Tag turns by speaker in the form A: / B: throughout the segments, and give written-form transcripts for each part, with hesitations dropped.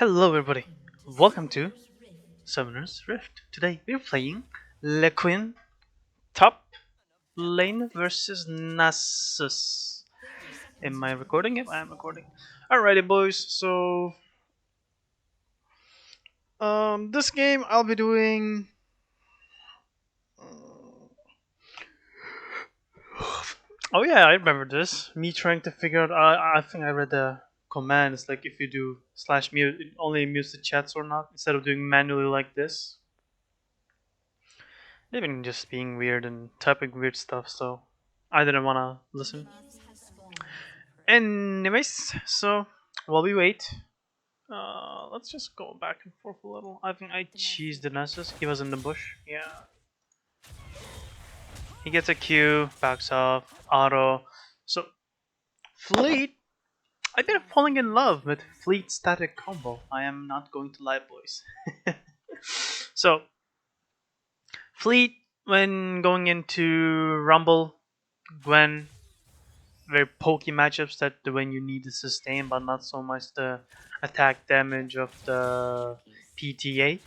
A: Hello everybody, welcome to Summoner's Rift. Today we're playing Lequin top lane versus Nasus. Am I recording? Yep, I am recording. Alrighty boys, so this game I'll be doing oh yeah, I remember this. Me trying to figure out I think I read the command. It's like if you do slash mute it only mutes the chats or not instead of doing manually like this. They've been just being weird and typing weird stuff, so I didn't wanna listen. Anyways, so while we wait, let's just go back and forth a little. I think I cheesed the Nessus. He was in the bush. Yeah. He gets a Q, backs off, auto. So, Fleet. I've been falling in love with Fleet static combo. I am not going to lie, boys. So, Fleet, when going into Rumble, Gwen, very pokey matchups that when you need to sustain, but not so much the attack damage of the PTA.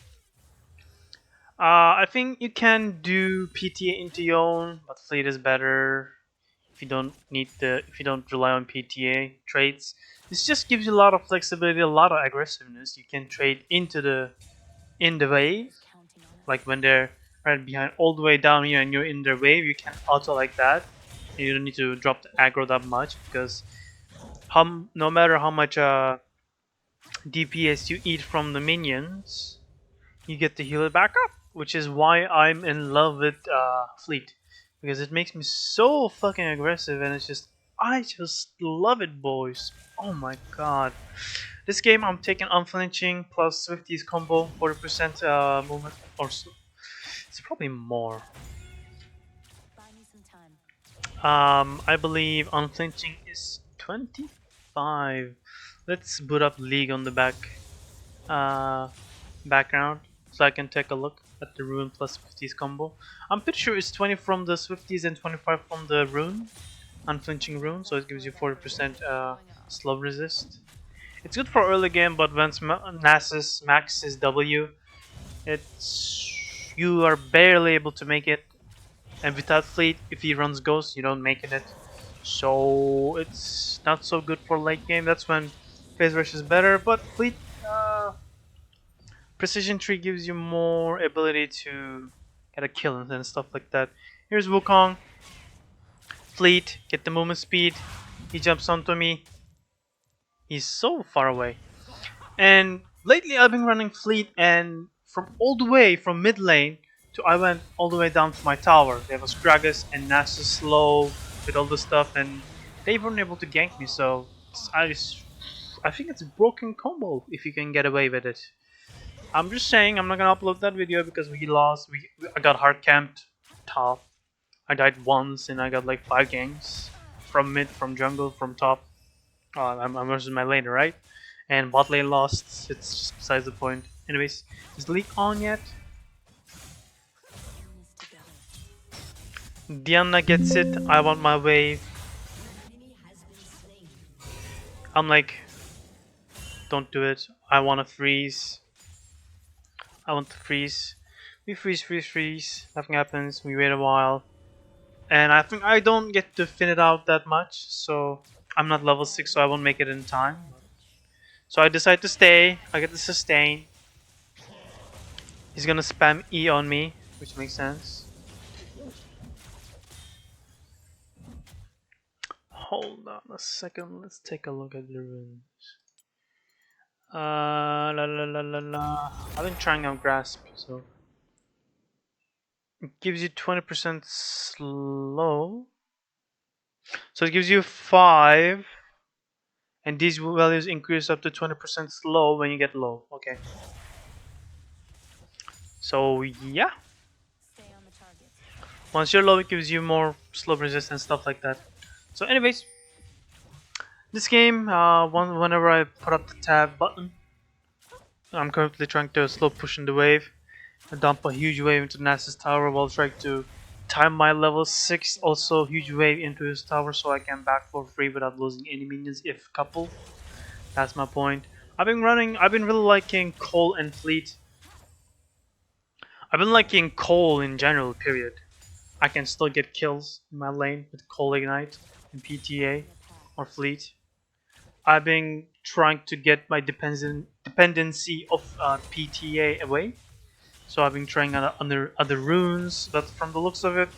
A: I think you can do PTA into your own, but Fleet is better if you don't rely on PTA trades. This just gives you a lot of flexibility, a lot of aggressiveness. You can trade in the wave, like when they're right behind all the way down here and you're in their wave, you can auto like that. You don't need to drop the aggro that much because no matter how much DPS you eat from the minions, you get to heal it back up, which is why I'm in love with Fleet, because it makes me so fucking aggressive, and I just love it, boys. Oh my god. This game I'm taking unflinching plus Swifty's combo, 40% movement, or so. It's probably more. I believe unflinching is 25. Let's boot up League on the background so I can take a look at the Rune plus Swifties combo. I'm pretty sure it's 20 from the Swifties and 25 from the Rune, unflinching Rune, so it gives you 40% slow resist. It's good for early game, but once Nasus maxes W, you are barely able to make it. And without Fleet, if he runs Ghost, you don't make it. So it's not so good for late game. That's when Phase Rush is better. But Fleet Precision Tree gives you more ability to get a kill and stuff like that. Here's Wukong. Fleet, get the movement speed. He jumps onto me. He's so far away. And lately I've been running Fleet, and from all the way from mid lane I went all the way down to my tower. There was Gragas and Nasus slow with all the stuff, and they weren't able to gank me. So I think it's a broken combo if you can get away with it. I'm just saying I'm not gonna upload that video because we lost. I got hard camped top. I died once and I got like 5 ganks from mid, from jungle, from top. I'm versus my laner, right? And bot lane lost. It's just besides the point. Anyways, is the league on yet? Diana gets it. I want my wave. I'm like, don't do it. I want to freeze. I want to freeze. We freeze. Nothing happens. We wait a while. And I think I don't get to fin it out that much. So I'm not level 6, so I won't make it in time. So I decide to stay. I get the sustain. He's gonna spam E on me, which makes sense. Hold on a second, let's take a look at the runes. I've been trying out Grasp, so it gives you 20% slow. So it gives you 5, and these values increase up to 20% slow when you get low. Okay. So yeah. Once you're low, it gives you more slow resistance, stuff like that. So anyways, this game, whenever I put up the tab button, I'm currently trying to slow push in the wave and dump a huge wave into Nasus tower while trying to time my level 6 also huge wave into his tower so I can back for free without losing any minions if coupled. That's my point. I've been really liking Cole and Fleet. I've been liking Cole in general, period. I can still get kills in my lane with Cole Ignite and PTA or Fleet. I've been trying to get my dependency of PTA away. So I've been trying other runes, but from the looks of it,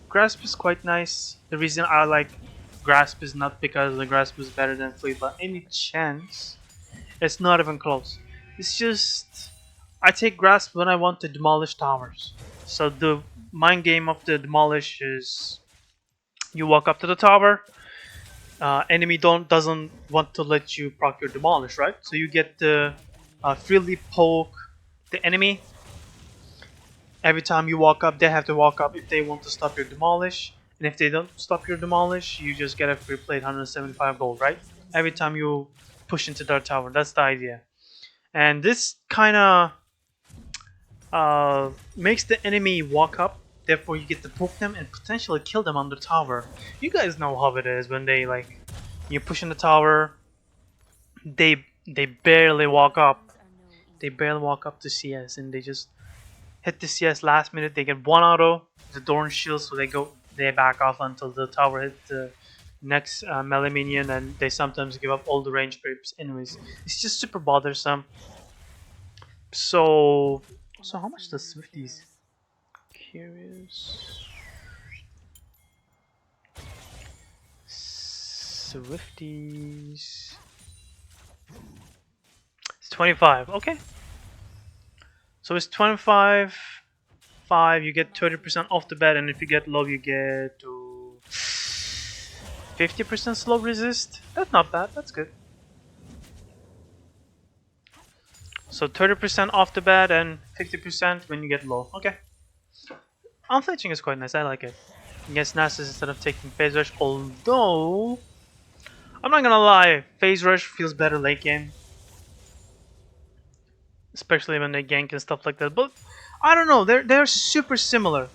A: Grasp is quite nice. The reason I like Grasp is not because the Grasp is better than Fleet, but any chance. It's not even close. It's just I take Grasp when I want to demolish towers. So the mind game of the demolish is you walk up to the tower. Enemy doesn't want to let you proc your demolish, right? So you get to freely poke the enemy. Every time you walk up, they have to walk up if they want to stop your demolish. And if they don't stop your demolish, you just get a free plate, 175 gold, right? Every time you push into their tower, that's the idea. And this kind of makes the enemy walk up. Therefore, you get to poke them and potentially kill them on the tower. You guys know how it is when they like you push in the tower. They barely walk up. They barely walk up to CS and they just hit the CS last minute. They get one auto, the Dorn shield, so they back off until the tower hits the next melee minion, and they sometimes give up all the range creeps. Anyways, it's just super bothersome. So how much does Swifties? Curious. Swifties. It's 25. Okay. So it's 25. 5. You get 30% off the bat, and if you get low, you get to 50% slow resist. That's not bad. That's good. So 30% off the bat and 50% when you get low. Okay. Unflinching is quite nice. I like it. Against Nasus instead of taking Phase Rush. Although, I'm not gonna lie, Phase Rush feels better late game. Especially when they gank and stuff like that. But I don't know. They're super similar.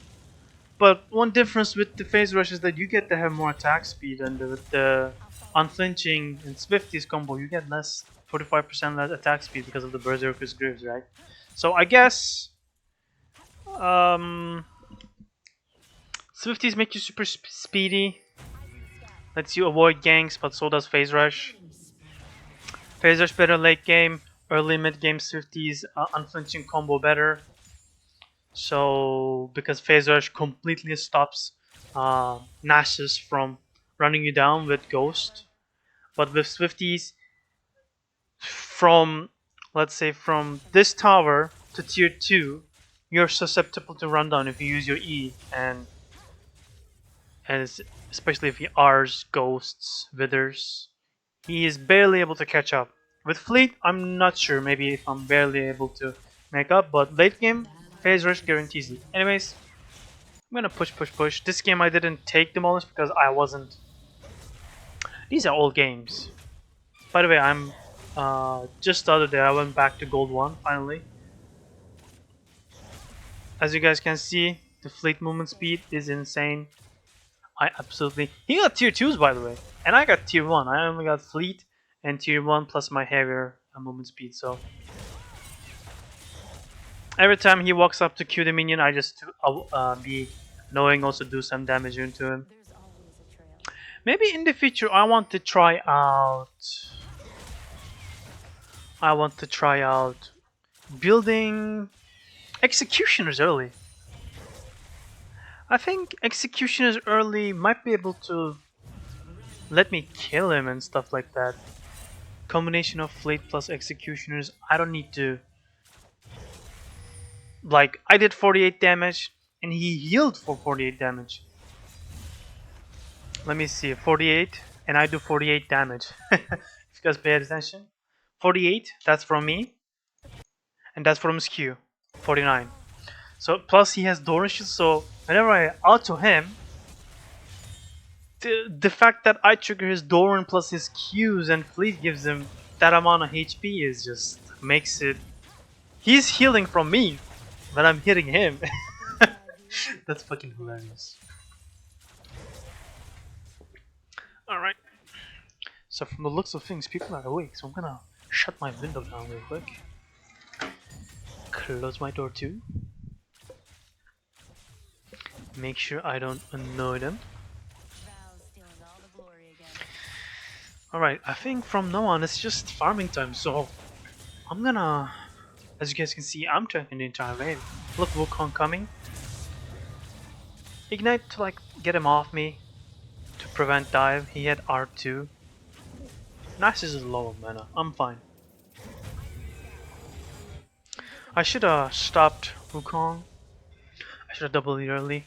A: But one difference with the Phase Rush is that you get to have more attack speed, and with the Unflinching and Swifties combo, you get 45% less attack speed because of the Berserker's Greaves, right? So I guess Swifties make you super speedy, lets you avoid ganks, but so does Phase Rush. Phase Rush better late game, early mid game Swifties Unflinching combo better. So because Phase Rush completely stops Nasus from running you down with Ghost, but with Swifties, from let's say from this tower to tier 2, you're susceptible to run down if you use your E, and especially if he R's Ghosts, Withers, he is barely able to catch up. With Fleet, I'm not sure, maybe if I'm barely able to make up, but late game, Phase Rush guarantees it. Anyways, I'm gonna push. This game I didn't take Demolish because I wasn't... These are old games. By the way, I'm... just the other day I went back to Gold 1, finally. As you guys can see, the Fleet movement speed is insane. I absolutely... He got tier 2s, by the way. And I got tier 1. I only got Fleet and tier 1 plus my heavier movement speed, so... Every time he walks up to Q the minion, I just be knowing also do some damage into him. Maybe in the future I want to try out... building Executioners early. I think Executioners early might be able to let me kill him and stuff like that. Combination of Fleet plus Executioners, I don't need to... Like, I did 48 damage, and he healed for 48 damage. Let me see, 48, and I do 48 damage. If you guys pay attention. 48, that's from me. And that's from Skew, 49. So, plus he has Doran Shield, so whenever I auto him, the fact that I trigger his Doran plus his Qs and Fleet gives him that amount of HP is just makes it... He's healing from me, but I'm hitting him. That's fucking hilarious. Alright. So from the looks of things, people are awake, so I'm gonna shut my window down real quick. Close my door too. Make sure I don't annoy them. Alright, I think from now on it's just farming time, so I'm gonna, as you guys can see, I'm tanking the entire wave. Look, Wukong coming. Ignite to like get him off me, to prevent dive. He had R2. Nasus is low on mana, I'm fine. I should have stopped Wukong. I should have doubled it early.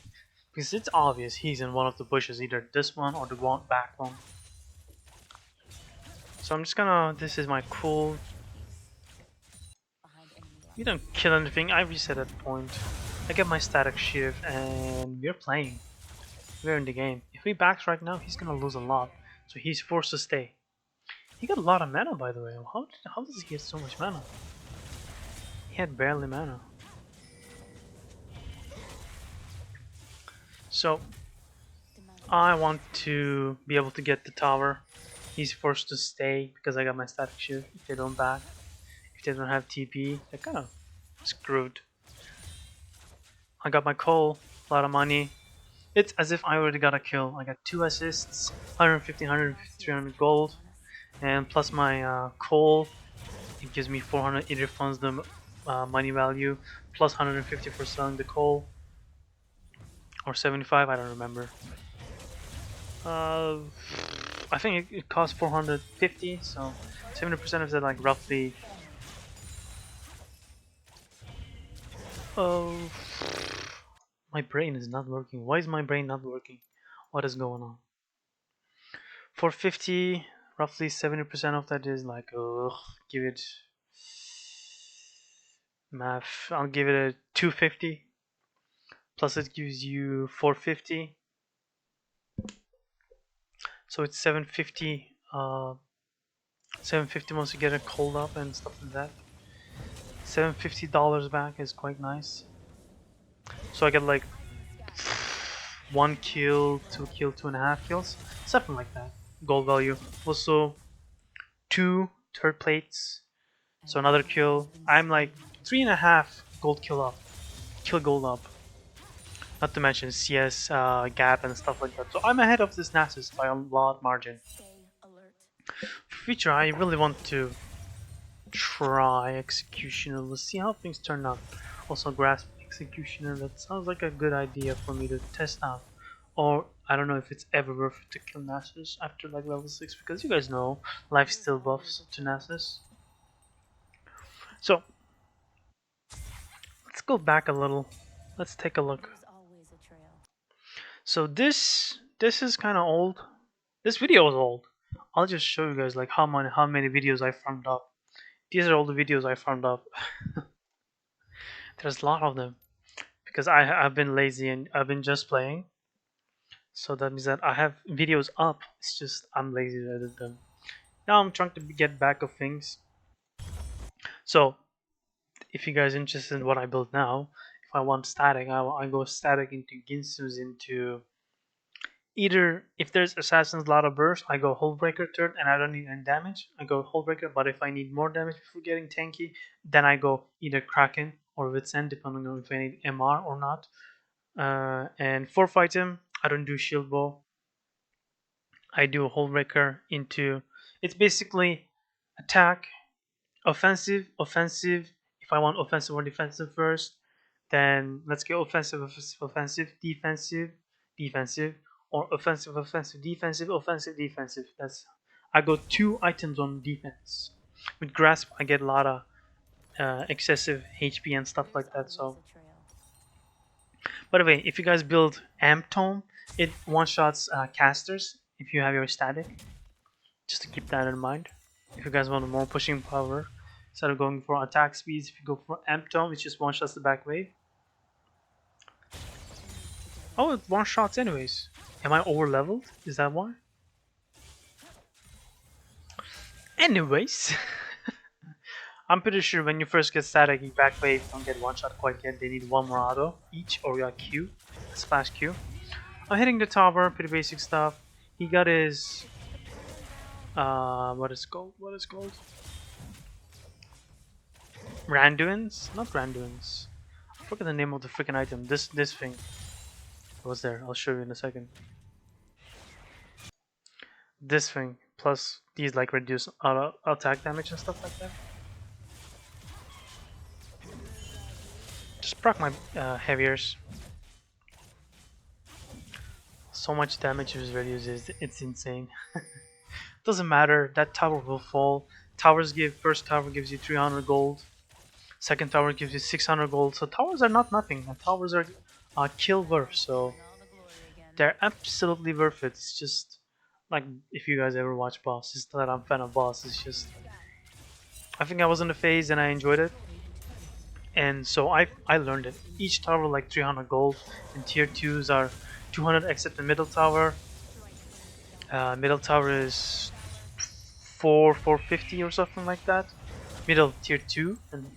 A: Because it's obvious he's in one of the bushes, either this one or the one back one. So I'm just gonna, this is my cool. We don't kill anything, I reset at point. I get my static shiv and we're playing. We're in the game. If he backs right now, he's gonna lose a lot. So he's forced to stay. He got a lot of mana, by the way. How does he get so much mana? He had barely mana. So I want to be able to get the tower. He's forced to stay because I got my static shiv. If they don't back, if they don't have TP, they're kind of screwed. I got my coal, a lot of money. It's as if I already got a kill. I got 2 assists, 150, 150, 300 gold, and plus my coal. It gives me 400. It refunds the money value, plus 150 for selling the coal, or 75. I don't remember. I think it costs 450, so 70% of that, like roughly. Oh, my brain is not working. Why is my brain not working? What is going on? 450, roughly 70% of that is like, give it math. I'll give it a 250. Plus it gives you 450. So it's 750. 750 once you get it cold up and stuff like that. $750 back is quite nice. So I get like 1 kill, 2 kill, 2.5 kills, something like that. Gold value. Also 2 third plates. So another kill. I'm like 3.5 gold kill up. Kill gold up. Not to mention CS gap and stuff like that. So I'm ahead of this Nasus by a lot margin. For future, I really want to try Executioner. Let's see how things turn out. Also Grasp Executioner. That sounds like a good idea for me to test out. Or I don't know if it's ever worth it to kill Nasus after like level 6, because you guys know life still buffs to Nasus. So let's go back a little. Let's take a look. So this is kind of old. This video is old. I'll just show you guys like how many videos I farmed up. These are all the videos I farmed up. There's a lot of them because I've been lazy and I've been just playing. So that means that I have videos up. It's just I'm lazy to edit them. Now I'm trying to get back of things. So if you guys are interested in what I build now, if I want static, I go static into Ginsu's into. Either if there's Assassin's Lot of Burst, I go Hullbreaker turn and I don't need any damage, I go Hullbreaker, but if I need more damage before getting tanky, then I go either Kraken or Wits End, depending on if I need MR or not. And for fight him, I don't do Shield Bow. I do a Hullbreaker into. It's basically attack, offensive, offensive. If I want offensive or defensive first, then let's go offensive, offensive, offensive, defensive, defensive, or offensive, offensive, defensive, offensive, defensive. That's I go 2 items on defense. With grasp, I get a lot of excessive HP and stuff like that. So, by the way, if you guys build Amp Tome, it one-shots casters. If you have your static, just to keep that in mind. If you guys want more pushing power, instead of going for attack speeds, if you go for Amp Tome, it's just one-shots the back wave. Oh, it one-shots anyways. Am I over-leveled? Is that why? Anyways, I'm pretty sure when you first get static, you back wave don't get one-shot quite yet. They need 1 more auto each, or you got Q, splash Q. I'm hitting the tower, pretty basic stuff. He got his what is called? Randuins? Not Randuins. I forget the name of the freaking item. This thing was there. I'll show you in a second. This thing plus these like reduce attack damage and stuff like that. Just proc my heaviers. So much damage is reduced, it's insane. Doesn't matter, that tower will fall. First tower gives you 300 gold. Second tower gives you 600 gold. So towers are not nothing. And towers are kill worth, so they're absolutely worth it. It's just like if you guys ever watch boss, it's not that I'm a fan of boss, it's just I think I was in the phase and I enjoyed it. And so I learned it. Each tower like 300 gold, and tier 2s are 200 except the middle tower. Middle tower is 450 or something like that. Middle tier 2 and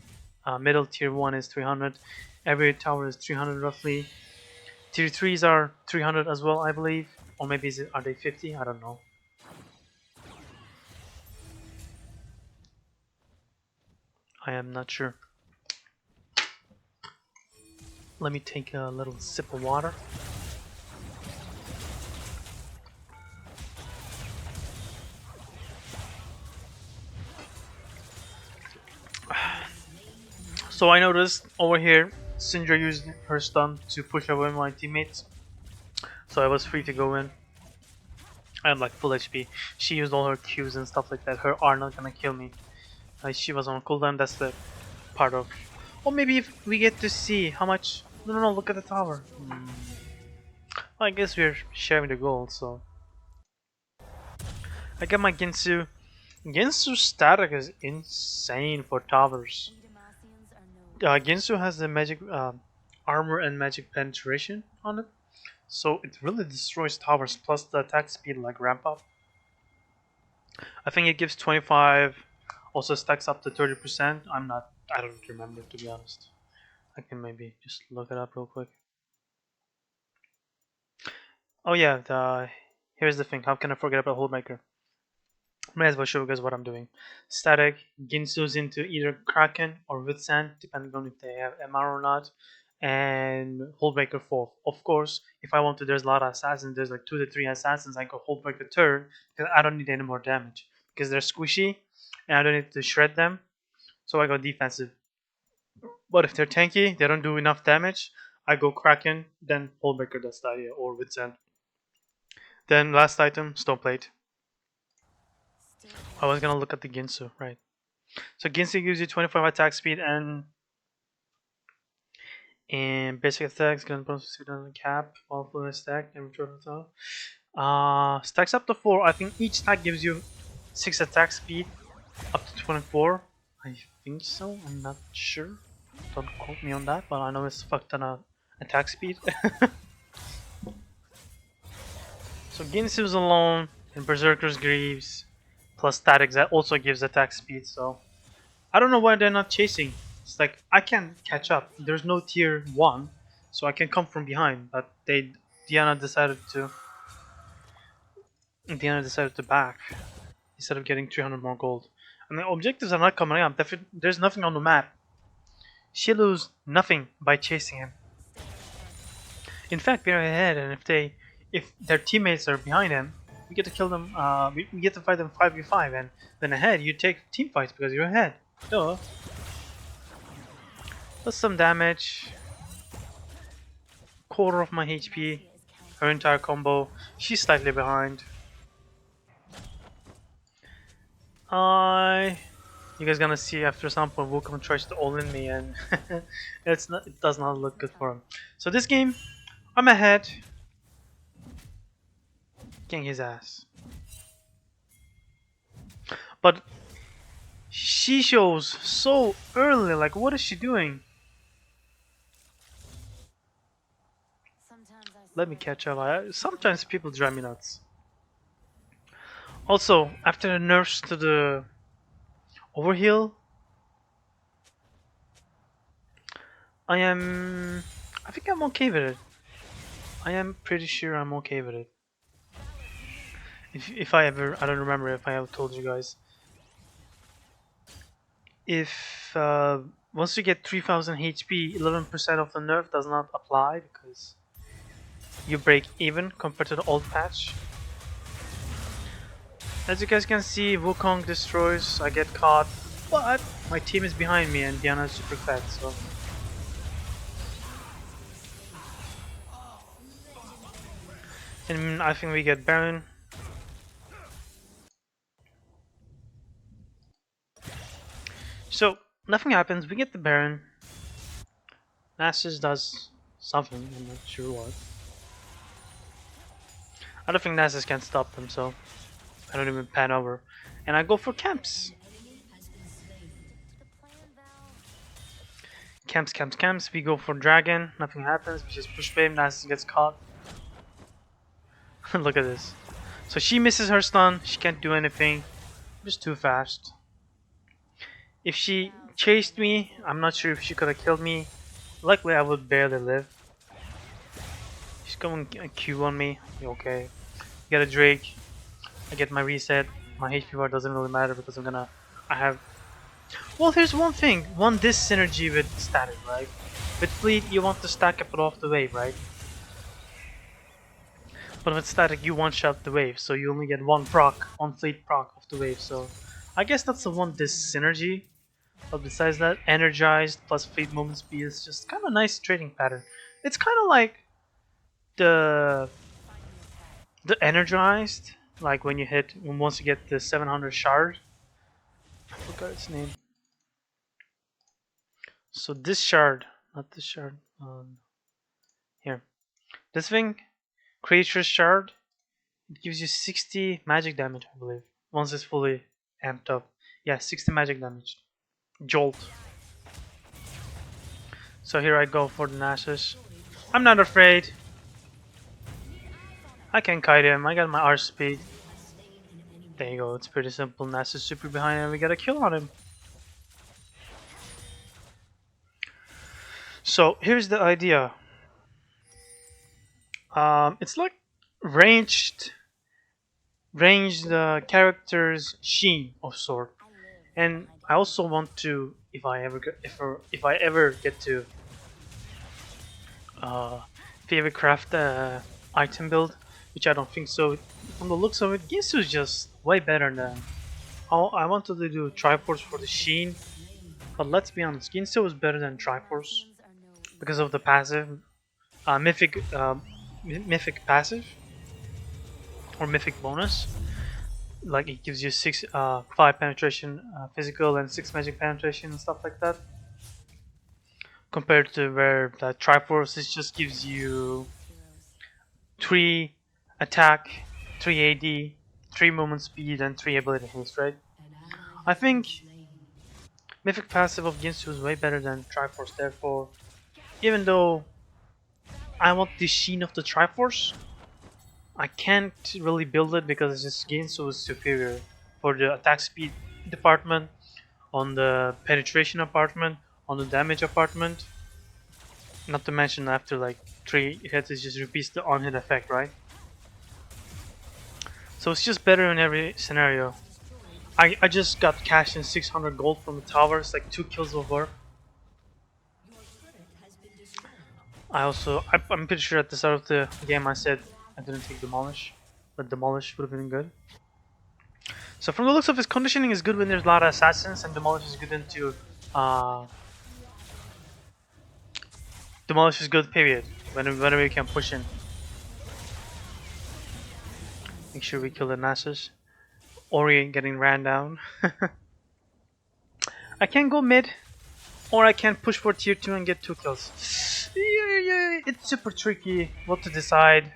A: middle tier 1 is 300. Every tower is 300 roughly. Tier 3s are 300 as well, I believe. Or maybe are they 50? I don't know. I am not sure. Let me take a little sip of water. So I noticed over here, Syndra used her stun to push away my teammates. So I was free to go in. I am like full HP. She used all her Qs and stuff like that. Her R not gonna kill me. She was on cooldown, that's the part of... Or maybe if we get to see how much... No, look at the tower. Well, I guess we're sharing the gold, so... I got my Ginsu. Ginsu's static is insane for towers. Ginsu has the magic armor and magic penetration on it, so it really destroys towers, plus the attack speed like ramp up. I think it gives 25, also stacks up to 30%. I don't remember, to be honest. I can maybe just look it up real quick. Oh yeah, here's the thing, how can I forget about Holdmaker? May as well show you guys what I'm doing. Static, Ginsu's into either Kraken or Witsand, depending on if they have MR or not. And Holdbreaker 4th. Of course, if I want to, there's a lot of assassins, there's like 2 to 3 assassins, I go Holdbreaker 3rd, because I don't need any more damage. Because they're squishy, and I don't need to shred them, so I go defensive. But if they're tanky, they don't do enough damage, I go Kraken, then Holdbreaker, that's the idea, or Witsand. Then last item, Stoneplate. I was gonna look at the Ginsu, right. So Ginsu gives you 25 attack speed and basic attacks, gun bonus on the cap, while full stack, and return stacks up to 4. I think each stack gives you 6 attack speed, up to 24. I think so, I'm not sure. Don't quote me on that, but I know it's fucked on attack speed. So Ginsu's alone, and Berserker's Greaves, plus statics that also gives attack speed, so I don't know why they're not chasing. It's like I can't catch up. There's no tier 1, so I can come from behind, but Diana decided to back instead of getting 300 more gold. And the objectives are not coming up. There's nothing on the map. She lose nothing by chasing him. In fact, we're ahead, and if their teammates are behind him, we get to kill them. We get to fight them 5v5, and then ahead you take team fights because you're ahead. Duh. Does some damage. Quarter of my HP. Her entire combo. She's slightly behind. You guys gonna see after some point Wukong tries to all-in me, and it does not look good for him. So this game, I'm ahead. King his ass. But she shows so early, like what is she doing? Let me catch up. Sometimes people drive me nuts. Also, after the nerfs to the overheal, I think I'm okay with it. I am pretty sure I'm okay with it. If I don't remember if I have told you guys. if once you get 3000 HP, 11% of the nerf does not apply because you break even compared to the old patch. As you guys can see, Wukong destroys, I get caught, but my team is behind me and Diana is super fat, so... And I think we get Baron. So, nothing happens, we get the Baron. Nasus does something, I'm not sure what. I don't think Nasus can stop them, so I don't even pan over. And I go for camps. Camps. We go for Dragon. Nothing happens. We just push wave. Nasus gets caught. Look at this. So she misses her stun. She can't do anything. Just too fast. If she chased me, I'm not sure if she could have killed me. Likely I would barely live. She's going Q on me. Okay. Get a Drake. I get my reset. My HP bar doesn't really matter because I have... Well, here's one thing. One this synergy with static, right? With fleet, you want to stack up it off the wave, right? But with static, you one-shot the wave, so you only get one fleet proc off the wave. So I guess that's the one this synergy. But besides that, energized plus fleet movement speed is just kind of a nice trading pattern. It's kind of like the energized, like when you hit once you get the 700 shard. I forgot its name. So this shard, not this shard. Here, this thing, creature's shard. It gives you 60 magic damage, I believe, once it's fully amped up. Yeah, 60 magic damage. Jolt. So here I go for the Nasus. I'm not afraid. I can kite him. I got my R speed. There you go. It's pretty simple. Nasus super behind and we got a kill on him. So here's the idea. It's like ranged characters sheen of sort. And I also want to, if I ever get to favorite craft item build, which I don't think so. From the looks of it, Ginsu is just way better than. I wanted to do Triforce for the Sheen, but let's be honest, Ginsu is better than Triforce because of the passive, mythic passive or mythic bonus. Like it gives you 5 penetration physical and 6 magic penetration and stuff like that. Compared to where the Triforce it just gives you 3 attack, 3 AD, 3 movement speed, and 3 ability haste, right? I think mythic passive of Ginsu is way better than Triforce. Therefore, even though I want the sheen of the Triforce, I can't really build it because it's just Ginsu is superior for the attack speed department, on the penetration department, on the damage department. Not to mention after like 3 hits it just repeats the on-hit effect, right? So it's just better in every scenario. I just got cashed in 600 gold from the tower. It's like 2 kills of work. I'm pretty sure at the start of the game I said I didn't take Demolish, but Demolish would have been good. So from the looks of his conditioning is good when there's a lot of assassins, and Demolish is good into Demolish is good period whenever we can push in. Make sure we kill the Nasus. Ori getting ran down. I can go mid, or I can push for tier 2 and get 2 kills. Yeah, it's super tricky what to decide.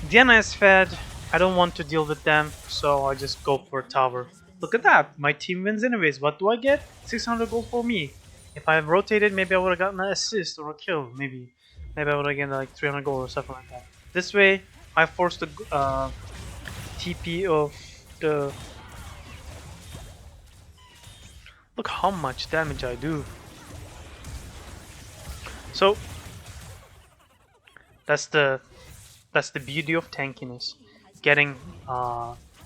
A: Diana is fed. I don't want to deal with them, so I just go for a tower. Look at that, my team wins anyways. What do I get? 600 gold for me. If I had rotated, maybe I would have gotten an assist or a kill. Maybe I would have gotten like 300 gold or something like that. This way, I forced the TP of the... Look how much damage I do. So that's the beauty of tankiness. Getting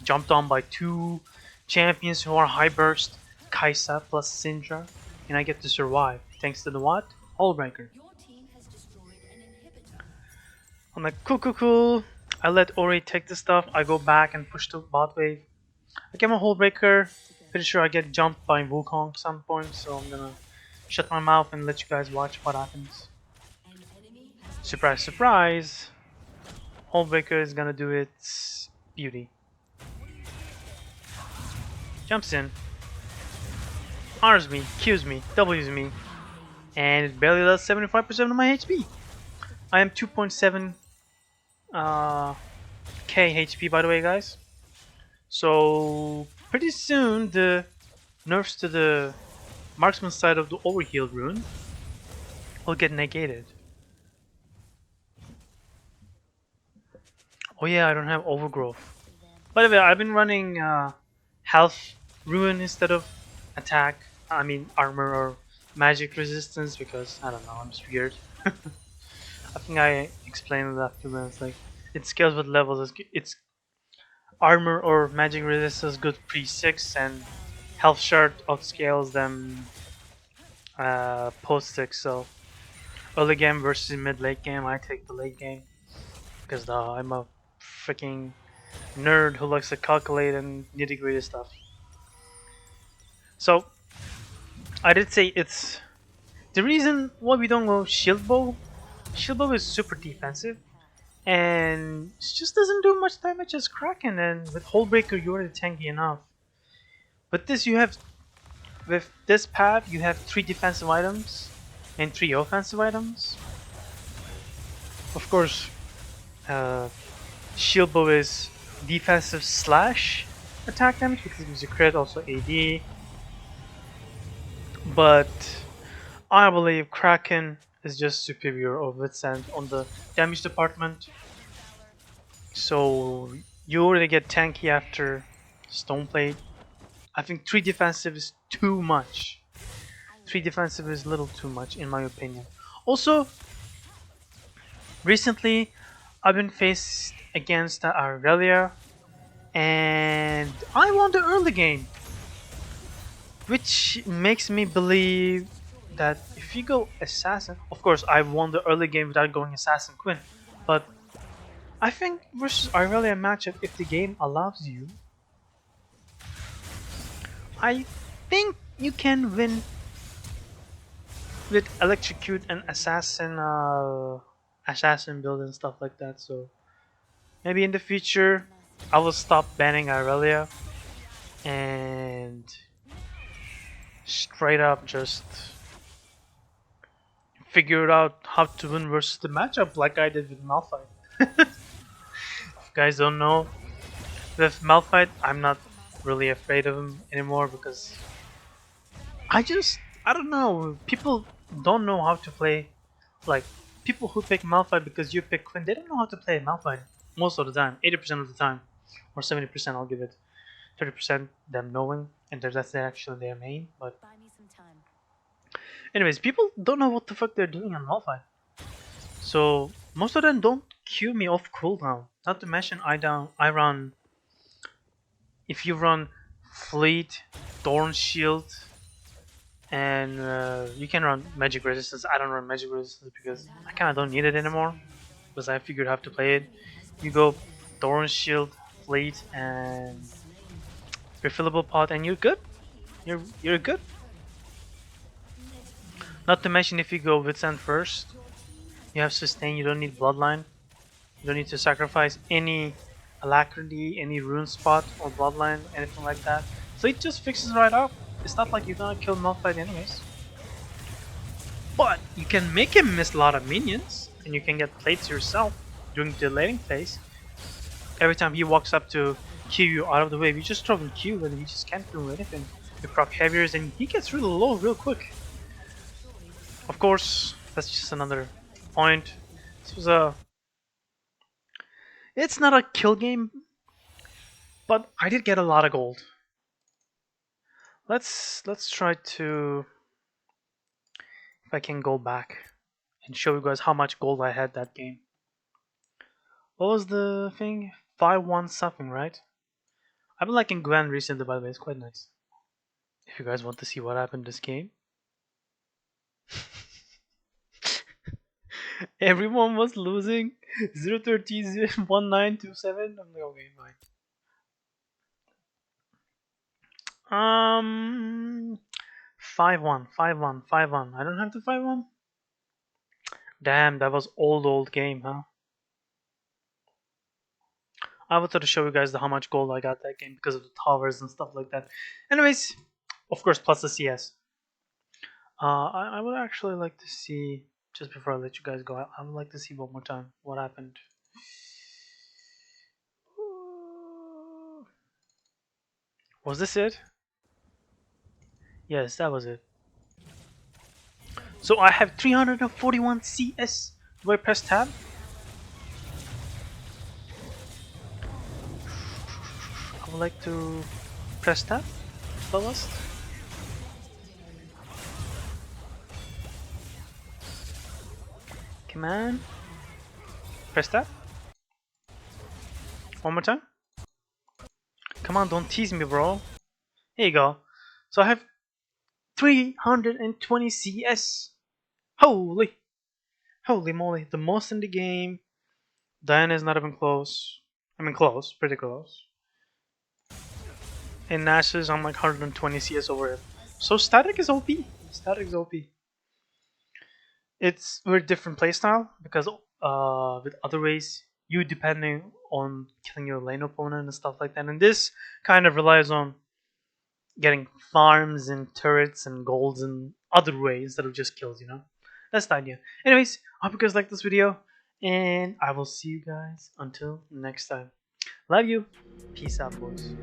A: jumped on by 2 champions who are high burst Kaisa plus Syndra, and I get to survive thanks to the what? Hullbreaker. I'm like, cool, cool, cool. I let Ori take the stuff. I go back and push the bot wave. I get my Hullbreaker. Pretty sure I get jumped by Wukong some point, so I'm gonna shut my mouth and let you guys watch what happens. Surprise, surprise! Hullbreaker is gonna do its beauty. Jumps in, R's me, Q's me, W's me, and it barely does 75% of my HP. I am 2.7 K HP by the way, guys. So pretty soon the nerfs to the marksman side of the overheal rune will get negated. Oh yeah, I don't have overgrowth. By the way, I've been running health rune instead of attack. I mean armor or magic resistance because I don't know, I'm just weird. I think I explained that to them. It's like it scales with levels. It's armor or magic resistance good pre-6 and health shard outscales them post-6. So early game versus mid-late game, I take the late game because I'm a freaking nerd who likes to calculate and nitty-gritty stuff. So I did say it's the reason why we don't go shield bow. Shield bow is super defensive and it just doesn't do much damage as Kraken, and with Hullbreaker you're already tanky enough. But this you have with this path you have 3 defensive items and 3 offensive items. Of course, shield bow is defensive slash attack damage because it gives you crit, also AD. But I believe Kraken is just superior over its end on the damage department. So you already get tanky after Stoneplate. I think 3 defensive is too much. 3 defensive is a little too much in my opinion. Also, recently I've been faced against Aurelia and I won the early game. Which makes me believe that if you go Assassin, of course I won the early game without going Assassin Quinn, but I think versus Aurelia matchup, if the game allows you, I think you can win with Electrocute and Assassin build and stuff like that. So maybe in the future I will stop banning Aurelia and straight up just figure out how to win versus the matchup like I did with Malphite. If you guys don't know, with Malphite, I'm not really afraid of him anymore because I don't know, people don't know how to play, like, people who pick Malphite because you pick Quinn, they don't know how to play Malphite most of the time, 80% of the time, or 70% I'll give it, 30% them knowing, and that's actually their main, but anyways, people don't know what the fuck they're doing on Malphite. So most of them don't queue me off cooldown. Not to mention I run, if you run Fleet, Thorn Shield, and you can run Magic Resistance. I don't run Magic Resistance because I kinda don't need it anymore. Because I figured I have to play it. You go Thorn Shield, Fleet, and refillable pot and you're good. You're good. Not to mention if you go Witsend first, you have sustain, you don't need bloodline. You don't need to sacrifice any alacrity, any rune spot or bloodline, anything like that. So it just fixes right up. It's not like you're gonna kill Malphite anyways. But you can make him miss a lot of minions, and you can get plates yourself during the laning phase. Every time he walks up to Q you out of the way, you just throw him Q and he just can't do anything. You proc heaviers and he gets really low real quick. Of course, that's just another point. This was a... It's not a kill game, but I did get a lot of gold. Let's try to, if I can go back and show you guys how much gold I had that game. What was the thing? 5-1 something, right? I've been liking Gwen recently, by the way. It's quite nice. If you guys want to see what happened this game, everyone was losing 0-13, 1927. I'm like, okay, fine. 5-1, 5-1, 5-1. I don't have the 5-1. Damn, that was old game, huh? I wanted to show you guys how much gold I got that game because of the towers and stuff like that. Anyways, of course, plus the CS. I would actually like to see, just before I let you guys go, I would like to see one more time what happened. Was this it? Yes, that was it. So I have 341 CS. Do I press tab? I would like to press tab, fellas. Come on. Press tab. One more time. Come on, don't tease me, bro. Here you go. So I have 320 CS. Holy moly. The most in the game. Diana is not even close. I mean, close. Pretty close. In Nash's, I'm like 120 CS over it. So statikk is OP. Statikk is OP. It's very different playstyle because with other ways, you depending on killing your lane opponent and stuff like that. And this kind of relies on getting farms and turrets and golds and other ways instead of just kills, you know? That's the idea. Anyways, I hope you guys like this video, and I will see you guys until next time. Love you. Peace out, boys.